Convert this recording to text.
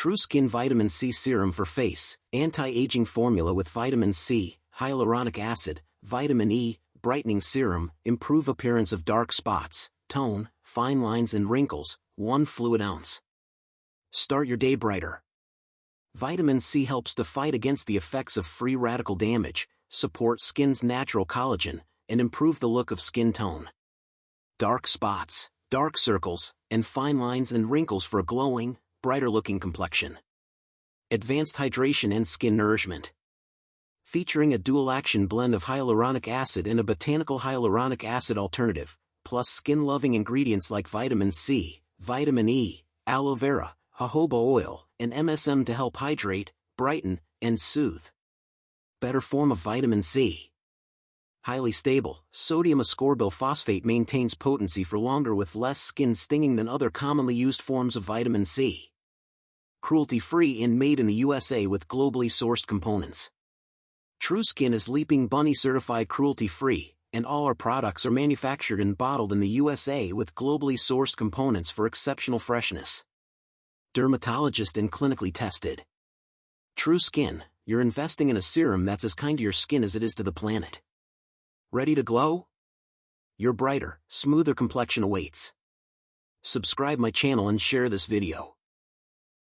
TruSkin Vitamin C Serum for Face, Anti-Aging Formula with Vitamin C, Hyaluronic Acid, Vitamin E, Brightening Serum, Improve Appearance of Dark Spots, Tone, Fine Lines and Wrinkles, 1 fluid ounce. Start your day brighter. Vitamin C helps to fight against the effects of free radical damage, support skin's natural collagen, and improve the look of skin tone. Dark spots, dark circles, and fine lines and wrinkles for a glowing, brighter-looking complexion. Advanced hydration and skin nourishment. Featuring a dual-action blend of hyaluronic acid and a botanical hyaluronic acid alternative, plus skin-loving ingredients like vitamin C, vitamin E, aloe vera, jojoba oil, and MSM to help hydrate, brighten, and soothe. Better form of vitamin C. Highly stable, sodium ascorbyl phosphate maintains potency for longer with less skin stinging than other commonly used forms of vitamin C. Cruelty-free and made in the USA with globally sourced components. TruSkin is Leaping Bunny certified cruelty-free, and all our products are manufactured and bottled in the USA with globally sourced components for exceptional freshness. Dermatologist and clinically tested. TruSkin, you're investing in a serum that's as kind to your skin as it is to the planet. Ready to glow? Your brighter, smoother complexion awaits. Subscribe my channel and share this video.